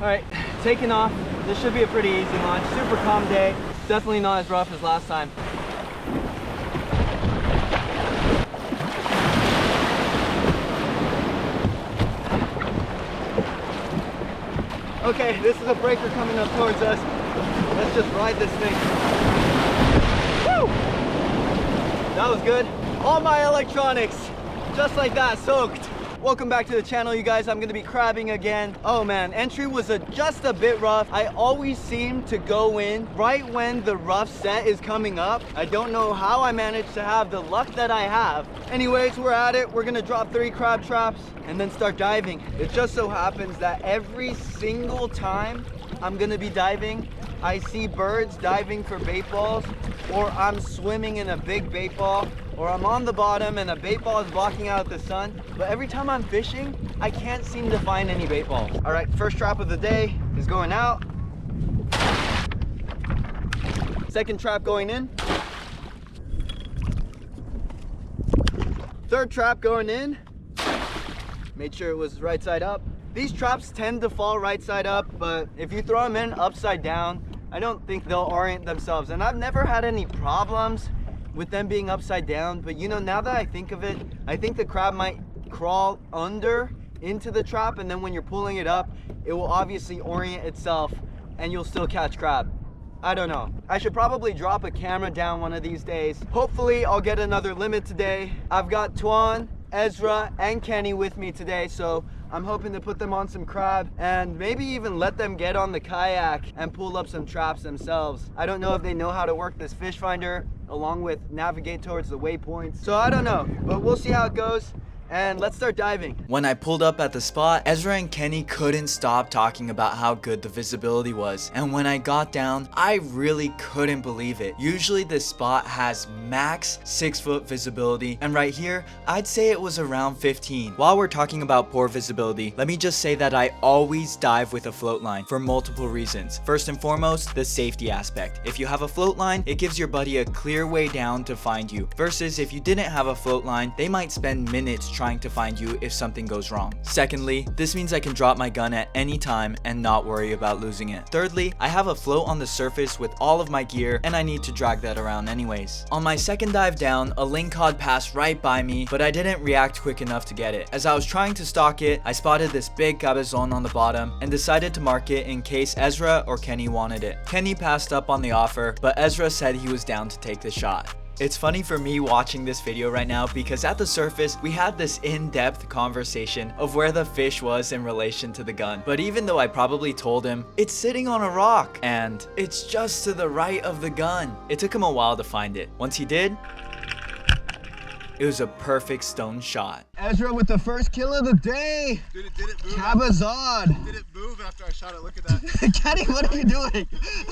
All right, taking off. This should be a pretty easy launch. Super calm day. Definitely not as rough as last time. Okay, this is a breaker coming up towards us. Let's just ride this thing. Woo! That was good. All my electronics, just like that, soaked. Welcome back to the channel, you guys. I'm gonna be crabbing again. Oh man, entry was just a bit rough. I always seem to go in right when the rough set is coming up. I don't know how I managed to have the luck that I have. Anyways, we're at it. We're gonna drop 3 crab traps and then start diving. It just so happens that every single time I'm gonna be diving, I see birds diving for bait balls, or I'm swimming in a big bait ball, or I'm on the bottom and a bait ball is blocking out the sun. But every time I'm fishing, I can't seem to find any bait balls. All right, first trap of the day is going out. Second trap going in. Third trap going in. Made sure it was right side up. These traps tend to fall right side up, but if you throw them in upside down, I don't think they'll orient themselves. And I've never had any problems with them being upside down, but you know, now that I think of it, I think the crab might crawl under into the trap, and then when you're pulling it up, it will obviously orient itself and you'll still catch crab. I don't know. I should probably drop a camera down one of these days. Hopefully I'll get another limit today. I've got Tuan, Ezra, and Kenny with me today, so I'm hoping to put them on some crab and maybe even let them get on the kayak and pull up some traps themselves. I don't know if they know how to work this fish finder along with navigate towards the waypoints. So I don't know, but we'll see how it goes. And let's start diving. When I pulled up at the spot, Ezra and Kenny couldn't stop talking about how good the visibility was. And when I got down, I really couldn't believe it. Usually this spot has max 6-foot visibility, and right here, I'd say it was around 15. While we're talking about poor visibility, let me just say that I always dive with a float line for multiple reasons. First and foremost, the safety aspect. If you have a float line, it gives your buddy a clear way down to find you. Versus if you didn't have a float line, they might spend minutes trying to find you if something goes wrong. Secondly, this means I can drop my gun at any time and not worry about losing it. Thirdly, I have a float on the surface with all of my gear, and I need to drag that around anyways. On my second dive down, a lingcod passed right by me, but I didn't react quick enough to get it. As I was trying to stalk it, I spotted this big cabezon on the bottom and decided to mark it in case Ezra or Kenny wanted it. Kenny passed up on the offer, but Ezra said he was down to take the shot. It's funny for me watching this video right now because at the surface, we had this in-depth conversation of where the fish was in relation to the gun. But even though I probably told him, it's sitting on a rock and it's just to the right of the gun, it took him a while to find it. Once he did, it was a perfect stone shot. Ezra with the first kill of the day. Dude, it didn't move. Cabezon. It didn't move after I shot it. Look at that. Kenny, what are you doing?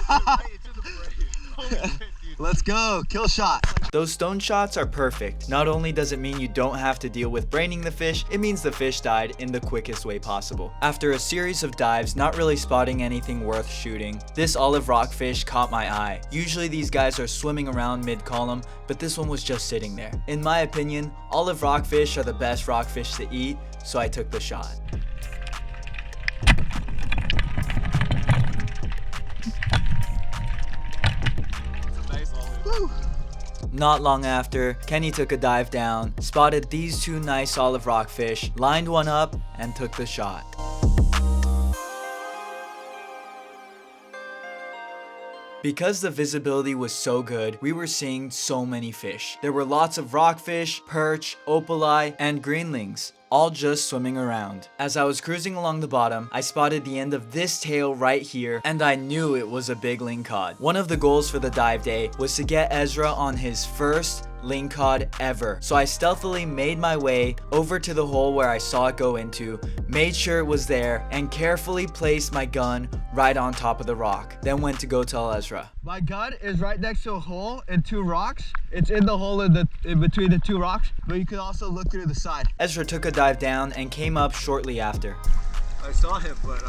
Right into the brain. Holy shit, dude. Let's go, kill shot. Those stone shots are perfect. Not only does it mean you don't have to deal with braining the fish, it means the fish died in the quickest way possible. After a series of dives, not really spotting anything worth shooting, this olive rockfish caught my eye. Usually these guys are swimming around mid-column, but this one was just sitting there. In my opinion, olive rockfish are the best rockfish to eat, so I took the shot. Not long after, Kenny took a dive down, spotted these 2 nice olive rock fish, lined one up, and took the shot. Because the visibility was so good, we were seeing so many fish. There were lots of rockfish, perch, opali, and greenlings, all just swimming around. As I was cruising along the bottom, I spotted the end of this tail right here, and I knew it was a big lingcod. One of the goals for the dive day was to get Ezra on his first lingcod ever. So I stealthily made my way over to the hole where I saw it go into, made sure it was there, and carefully placed my gun right on top of the rock. Then went to go tell Ezra. My gun is right next to a hole and 2 rocks. It's in the hole in between the 2 rocks, but you can also look through the side. Ezra took a dive down and came up shortly after. I saw him, but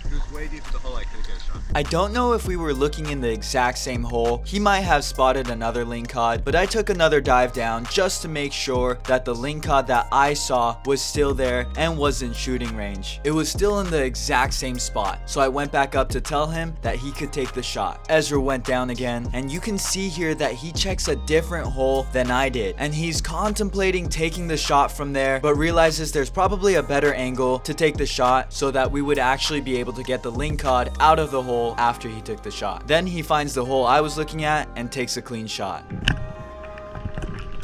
he was way way deep in the hole I couldn't get a shot. I don't know if we were looking in the exact same hole. He might have spotted another lingcod, but I took another dive down just to make sure that the lingcod that I saw was still there and was in shooting range. It was still in the exact same spot, so I went back up to tell him that he could take the shot. Ezra went down again, and you can see here that he checks a different hole than I did, and he's contemplating taking the shot from there, but realizes there's probably a better angle to take the shot so that we would actually be able to get the lingcod out of the hole after he took the shot. Then he finds the hole I was looking at and takes a clean shot.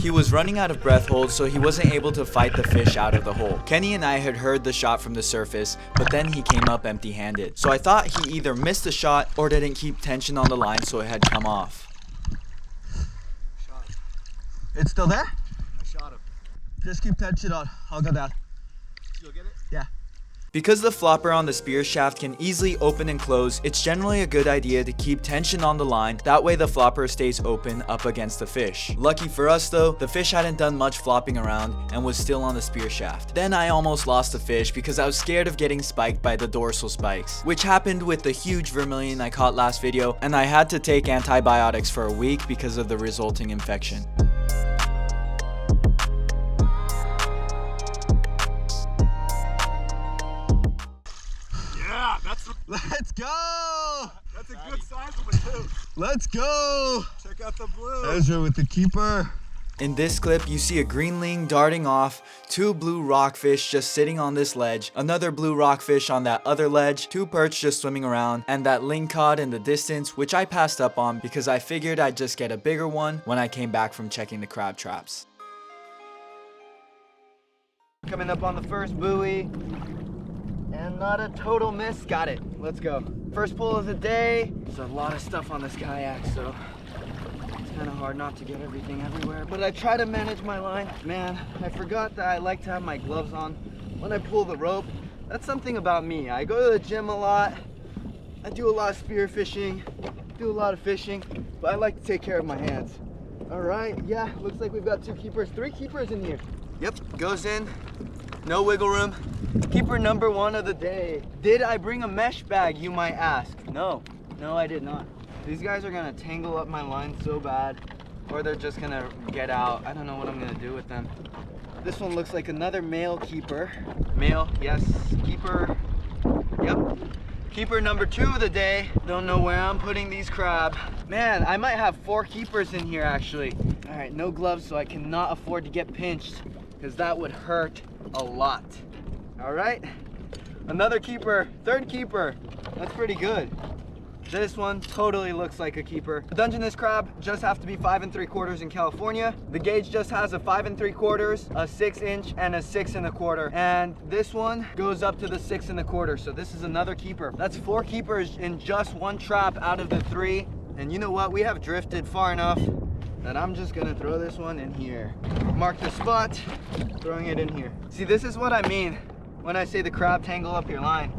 He was running out of breath hold, so he wasn't able to fight the fish out of the hole. Kenny and I had heard the shot from the surface, but then he came up empty-handed. So I thought he either missed the shot or didn't keep tension on the line, so it had come off. Shot him. It's still there? I shot him. Just keep tension on. I'll go down. You'll get it? Yeah. Because the flopper on the spear shaft can easily open and close, it's generally a good idea to keep tension on the line, that way the flopper stays open up against the fish. Lucky for us though, the fish hadn't done much flopping around and was still on the spear shaft. Then I almost lost the fish because I was scared of getting spiked by the dorsal spikes, which happened with the huge vermilion I caught last video, and I had to take antibiotics for a week because of the resulting infection. Let's go! That's a good size one too. Let's go! Check out the blue. Ezra with the keeper. In this clip, you see a green ling darting off, 2 blue rockfish just sitting on this ledge, another blue rockfish on that other ledge, 2 perch just swimming around, and that lingcod in the distance, which I passed up on because I figured I'd just get a bigger one when I came back from checking the crab traps. Coming up on the first buoy. And not a total miss. Got it. Let's go. First pull of the day. There's a lot of stuff on this kayak, so it's kind of hard not to get everything everywhere. But I try to manage my line. Man, I forgot that I like to have my gloves on when I pull the rope. That's something about me. I go to the gym a lot. I do a lot of spear fishing, do a lot of fishing, but I like to take care of my hands. All right, yeah, looks like we've got 2 keepers, 3 keepers in here. Yep, goes in, no wiggle room. Keeper number 1 of the day. Did I bring a mesh bag, you might ask? No, I did not. These guys are gonna tangle up my line so bad, or they're just gonna get out. I don't know what I'm gonna do with them. This one looks like another male keeper. Male, yes, keeper, yep. Keeper number 2 of the day. Don't know where I'm putting these crab. Man, I might have 4 keepers in here actually. All right, no gloves, so I cannot afford to get pinched because that would hurt a lot. All right, another keeper, 3rd keeper. That's pretty good. This one totally looks like a keeper. The Dungeness crab just have to be 5 3/4 in California. The gauge just has a 5 3/4, a 6-inch, and a 6 1/4. And this one goes up to the 6 1/4. So this is another keeper. That's 4 keepers in just 1 trap out of the 3. And you know what? We have drifted far enough that I'm just gonna throw this one in here. Mark the spot, throwing it in here. See, this is what I mean when I say the crab tangle up your line.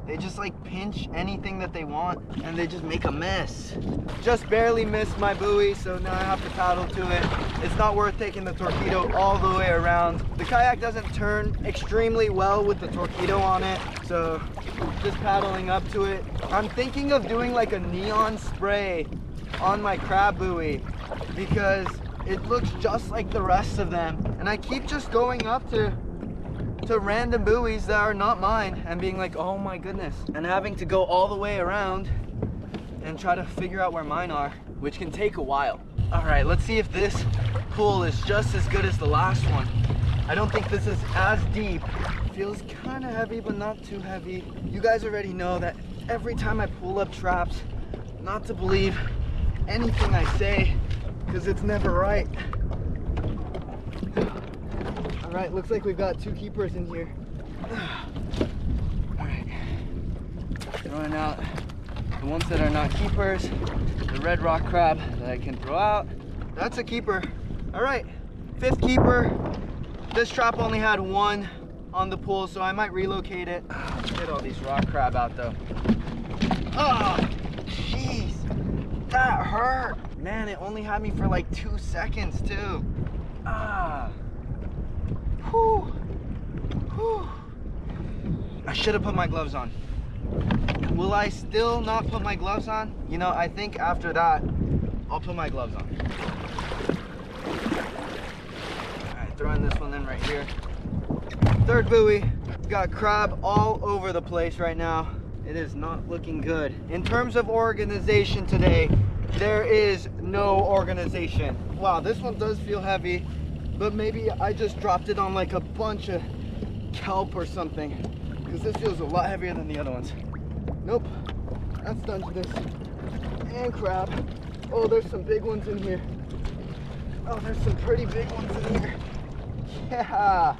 They just like pinch anything that they want and they just make a mess. Just barely missed my buoy, so now I have to paddle to it. It's not worth taking the torpedo all the way around. The kayak doesn't turn extremely well with the torpedo on it, so just paddling up to it. I'm thinking of doing like a neon spray on my crab buoy because it looks just like the rest of them. And I keep just going up to random buoys that are not mine and being like, oh my goodness, and having to go all the way around and try to figure out where mine are, which can take a while. All right, let's see if this pull is just as good as the last one. I don't think this is as deep. Feels kind of heavy, but not too heavy. You guys already know that every time I pull up traps, not to believe anything I say, because it's never right. All right, looks like we've got 2 keepers in here. All right, throwing out the ones that are not keepers, the red rock crab that I can throw out. That's a keeper. All right, 5th keeper. This trap only had 1 on the pool, so I might relocate it. Get all these rock crab out though. Oh, jeez, that hurt. Man, it only had me for like 2 seconds too. Ah. Whew. I should have put my gloves on. Will I still not put my gloves on? You know, I think after that, I'll put my gloves on. All right, throwing this one in right here. Third buoy. Got crab all over the place right now. It is not looking good. In terms of organization today, there is no organization. Wow, this one does feel heavy, but maybe I just dropped it on like a bunch of kelp or something, because this feels a lot heavier than the other ones. Nope, that's Dungeness and crab. Oh, there's some big ones in here. Oh, there's some pretty big ones in here. Yeah.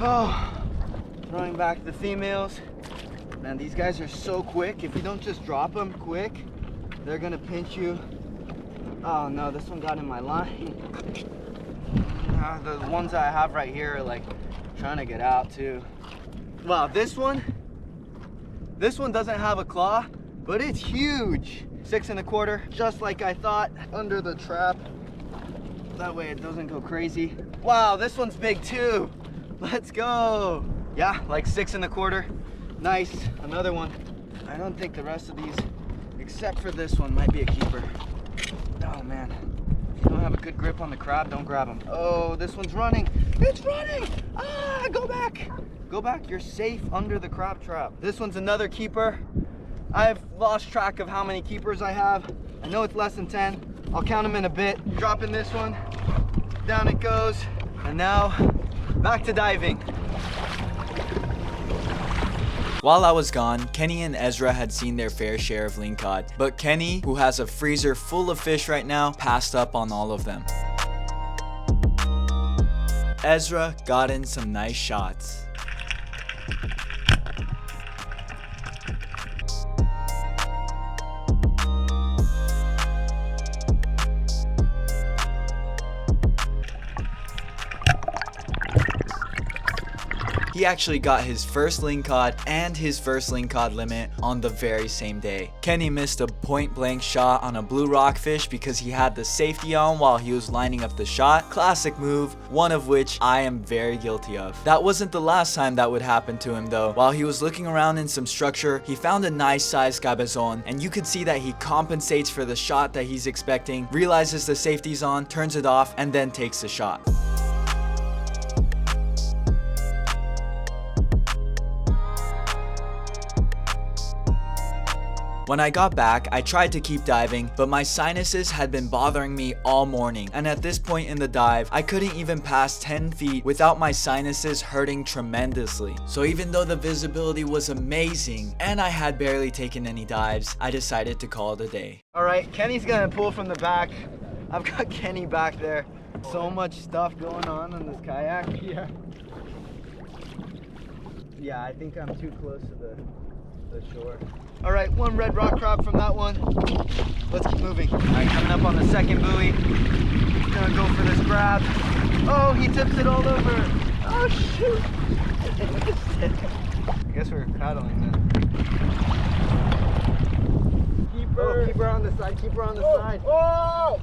Oh, throwing back the females. Man, these guys are so quick. If you don't just drop them quick, they're gonna pinch you. Oh no, this one got in my line. The ones that I have right here are like trying to get out too. Wow, this one doesn't have a claw, but it's huge. 6 1/4, just like I thought, under the trap. That way it doesn't go crazy. Wow, this one's big too. Let's go. Yeah, like 6 1/4. Nice, another one. I don't think the rest of these, except for this one, might be a keeper. Oh man, if you don't have a good grip on the crab, don't grab them. Oh, this one's running. It's running. Ah, go back. Go back, you're safe under the crab trap. This one's another keeper. I've lost track of how many keepers I have. I know it's less than 10. I'll count them in a bit. Dropping this one, down it goes. And now, back to diving. While I was gone, Kenny and Ezra had seen their fair share of lingcod, but Kenny, who has a freezer full of fish right now, passed up on all of them. Ezra got in some nice shots. He actually got his first lingcod and his first lingcod limit on the very same day. Kenny missed a point blank shot on a blue rockfish because he had the safety on while he was lining up the shot. Classic move, one of which I am very guilty of. That wasn't the last time that would happen to him though. While he was looking around in some structure, he found a nice sized cabezon, and you could see that he compensates for the shot that he's expecting, realizes the safety's on, turns it off, and then takes the shot. When I got back, I tried to keep diving, but my sinuses had been bothering me all morning, and at this point in the dive, I couldn't even pass 10 feet without my sinuses hurting tremendously. So even though the visibility was amazing, and I had barely taken any dives, I decided to call it a day. All right, Kenny's gonna pull from the back. I've got Kenny back there. So much stuff going on this kayak. Yeah, I think I'm too close to the shore. All right, one red rock crab from that one. Let's keep moving. All right, coming up on the second buoy. Gonna go for this grab. Oh, he tips it all over. Oh shoot! I guess we're paddling then. Keeper. Oh, keeper on the side. Keeper on the side. Oh!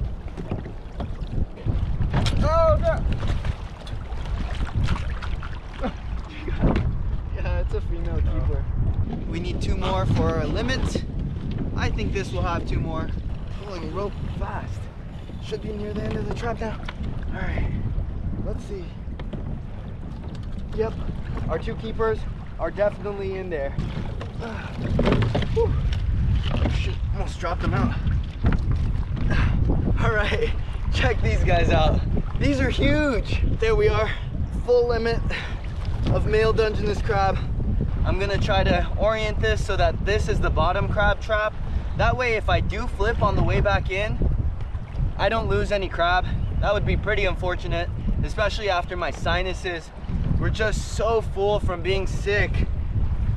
Oh no! Yeah, it's a female keeper. We need 2 more for our limit. I think this will have 2 more. Pulling rope fast. Should be near the end of the trap now. All right, let's see. Yep, our 2 keepers are definitely in there. Oh shit, almost dropped them out. All right, check these guys out. These are huge. There we are, full limit of male Dungeness crab. I'm gonna try to orient this so that this is the bottom crab trap. That way, if I do flip on the way back in, I don't lose any crab. That would be pretty unfortunate, especially after my sinuses were just so full from being sick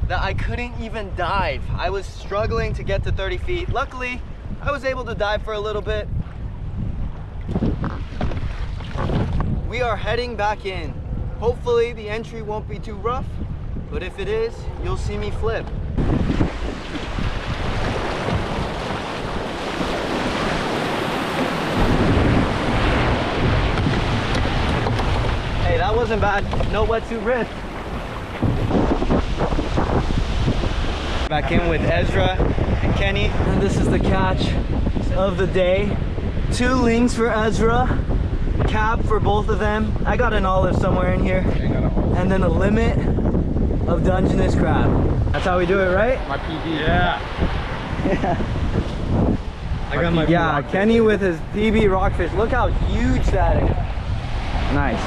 that I couldn't even dive. I was struggling to get to 30 feet. Luckily, I was able to dive for a little bit. We are heading back in. Hopefully the entry won't be too rough, but if it is, you'll see me flip. Hey, that wasn't bad. No wetsuit risk. Back in with Ezra and Kenny. And this is the catch of the day. 2 lings for Ezra, cap for both of them. I got an olive somewhere in here. And then a limit of Dungeness crab. That's how we do it, right? My PB. Yeah. I got my Kenny with his PB rockfish. Look how huge that is. Nice.